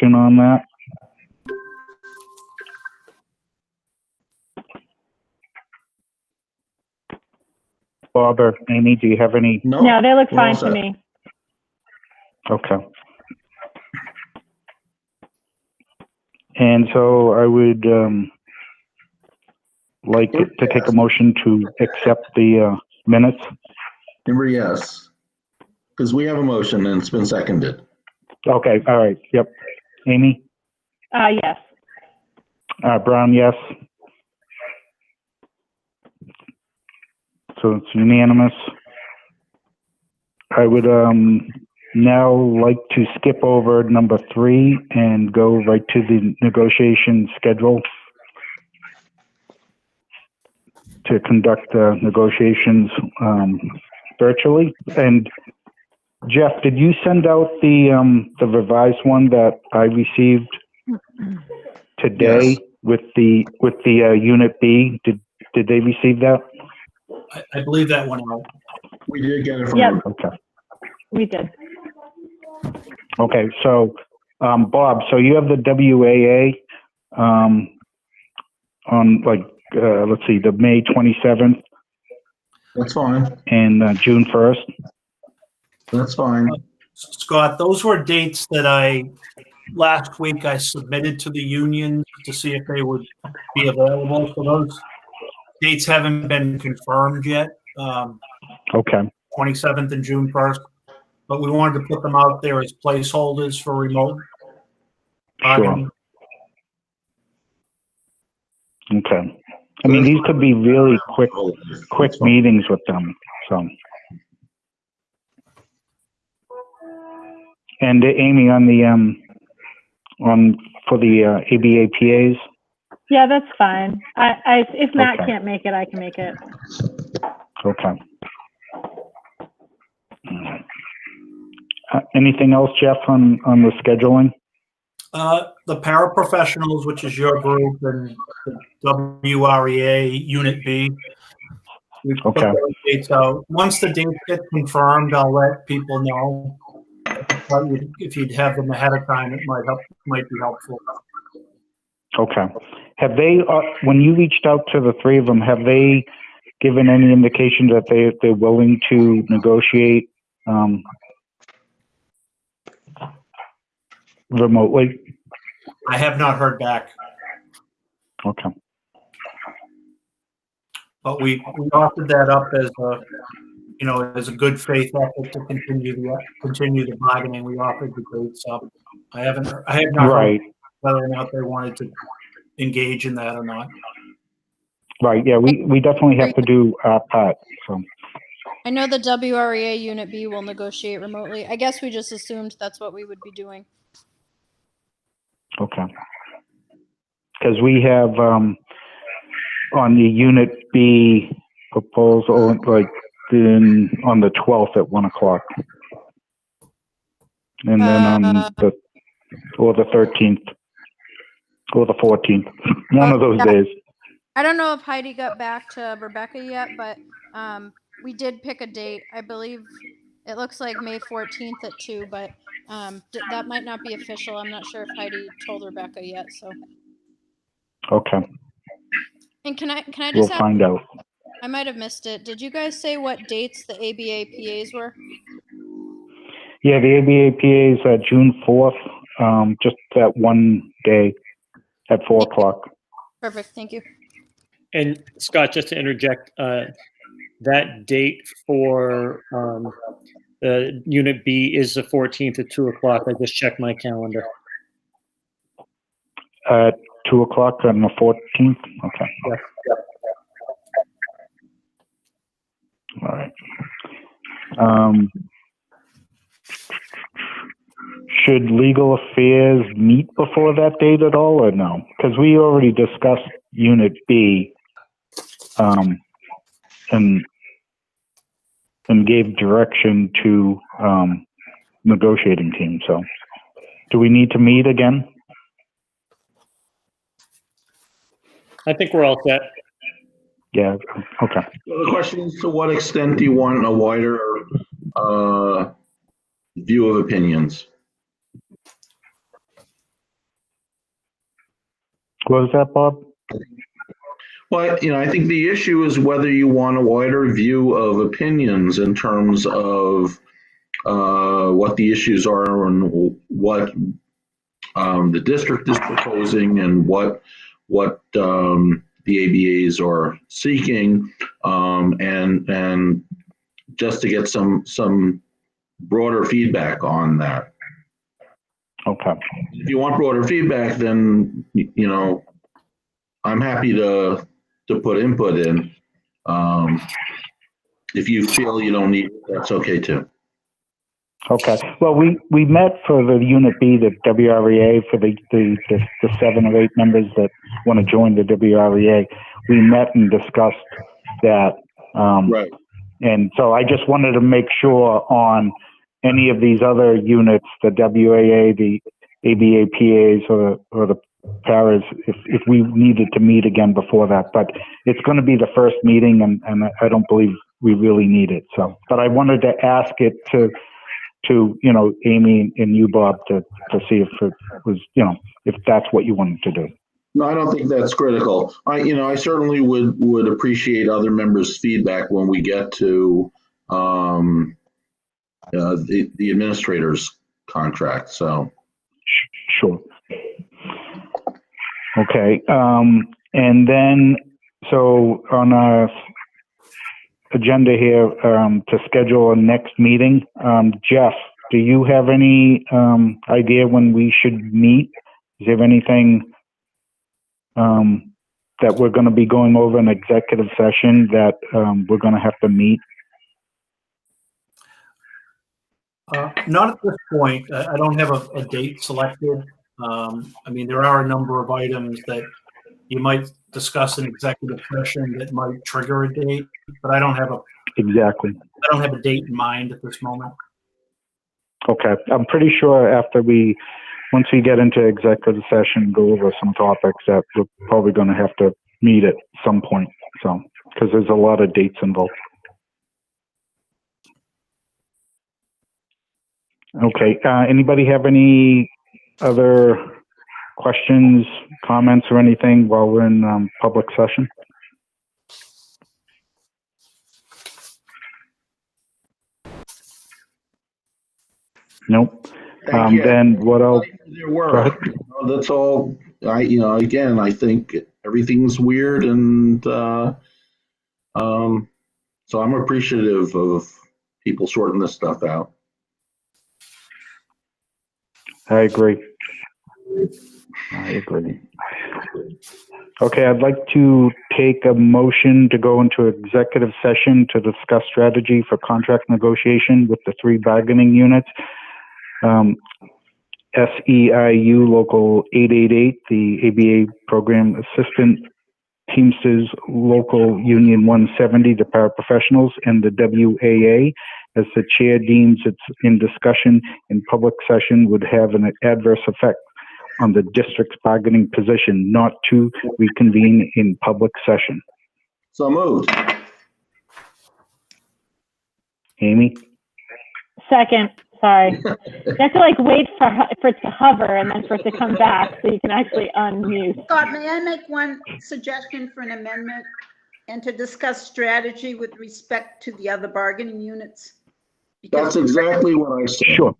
motion on that? Bob or Amy, do you have any? No, No, they look we're all fine to set. me. Okay. And so I would like to take a motion to accept the minutes. Remember, yes. Because we have a motion and it's been seconded. Okay, all right, yep. Amy? Yes. Brown, yes. So it's unanimous. I would now like to skip over number 3 and go right to the negotiation schedule to conduct negotiations virtually. And Jeff, did you send out the revised one that I received today? Yes. with the Unit B? Did they receive that? I believe that went out. We did get it from. Yep. Okay. We did. Okay. So, Bob, so you have the WAA on let's see, the May 27th That's fine. and June 1st. That's fine. Scott, those were dates that last week I submitted to the union to see if they would be available. So those dates haven't been confirmed yet. Okay. 27th and June 1st. But we wanted to put them out there as placeholders for remote bargaining. Sure. Okay. I mean, these could be really quick meetings with them. So. And Amy, on the for the ABAPAs. Yeah, that's fine. If Matt Okay. can't make it, I can make it. Okay. All right. Anything else, Jeff, on the scheduling? The paraprofessionals, which is your group, and the WREA Unit B. We put Okay. those dates out. Once the dates get confirmed, I'll let people know. If you'd have them ahead of time, it might be helpful. Okay. Have they, when you reached out to the three of them, have they given any indication that they're willing to negotiate remotely? I have not heard back, Okay. but we offered that up as a good faith effort to continue the bargaining. We offered the dates up. I have not Right. heard whether or not they wanted to engage in that or not. Right. Yeah. We definitely have to do our part. So. I know the WREA Unit B will negotiate remotely. I guess we just assumed that's what we would be doing. Okay. Because we have on the Unit B proposal, on the 12th at 1:00, and then on the 13th or the 14th, one of those days. I don't know if Heidi got back to Rebecca yet, but we did pick a date. I believe it looks like May 14th at 2, but that might not be official. I'm not sure if Heidi told Rebecca yet. So. Okay. And can I just We'll find out. I might have missed it. Did you guys say what dates the ABAPAs were? Yeah, the ABAPA is June 4th, just that one day at 4:00. Perfect. Thank you. And Scott, just to interject, that date for the Unit B is the 14th at 2:00. I just checked my calendar. 2:00 on the 14th? Okay. Yeah. All right. Should legal affairs meet before that date at all, or no? Because we already discussed Unit B and gave direction to negotiating team. So do we need to meet again? I think we're all set. Yeah, okay. The question is, to what extent do you want a wider view of opinions? What was that, Bob? Well, I think the issue is whether you want a wider view of opinions in terms of what the issues are and what the district is proposing and what the ABAs are seeking, and just to get some broader feedback on that. Okay. If you want broader feedback, then I'm happy to put input in. If you feel you don't need it, that's okay too. Okay. Well, we met for the Unit B, the WREA, for the 7 or 8 members that want to join the WREA. We met and discussed that. Right. And so I just wanted to make sure on any of these other units, the WAA, the ABA PAs, or the paras, if we needed to meet again before that. But it's going to be the first meeting, and I don't believe we really need it. So, but I wanted to ask it to Amy and you, Bob, to see if it was, if that's what you wanted to do. No, I don't think that's critical. I certainly would appreciate other members' feedback when we get to the administrator's contract. So. Sure. Okay. And then, so on our agenda here, to schedule a next meeting, Jeff, do you have any idea when we should meet? Is there anything that we're going to be going over in executive session that we're going to have to meet? Not at this point. I don't have a date selected. I mean, there are a number of items that you might discuss in executive session that might trigger a date, but I don't have a date in mind at this moment. Okay. I'm pretty sure once we get into executive session, go over some topics that we're probably going to have to meet at some point. So, because there's a lot of dates involved. Okay. Anybody have any other questions, comments, or anything while we're in public session? Nope. Then what else? There were. That's all. Again, I think everything's weird, and so I'm appreciative of people sorting this stuff out. I agree. Okay, I'd like to take a motion to go into executive session to discuss strategy for contract negotiation with the 3 bargaining units. SEIU Local 888, the ABA Program Assistant, Teamsters Local Union 170, the paraprofessionals, and the WAA, as the chair deems it's in discussion in public session would have an adverse effect on the district's bargaining position, not to reconvene in public session. So moved. Amy? Second, sorry. You have to wait for it to hover and then for it to come back so you can actually unmute. Scott, may I make one suggestion for an amendment and to discuss strategy with respect to the other bargaining units? That's exactly what I said. Sure.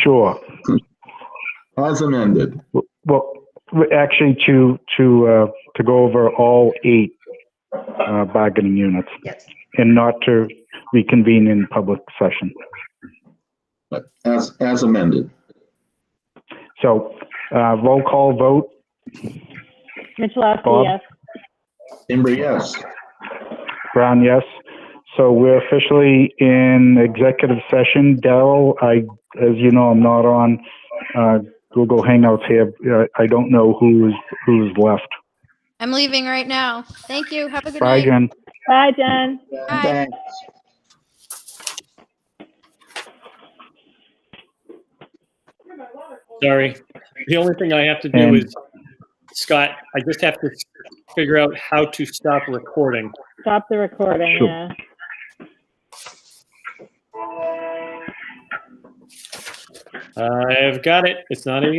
Sure. As amended. Well, actually, to go over all 8 bargaining units, Yes. and not to reconvene in public session. But as amended. So, roll call vote. Michalowski, Bob? yes. Imber, yes. Brown, yes. So we're officially in executive session. Daryl, as you know, I'm not on Google Hangouts here. I don't know who's left. I'm leaving right now. Thank you. Have a good Bye, night. Jen. Bye, Jen. Bye. Thanks. Sorry. The only thing I have to do is, Scott, I just have to figure out how to stop recording. Stop the recording, Sure. yeah. I've got it. It's not a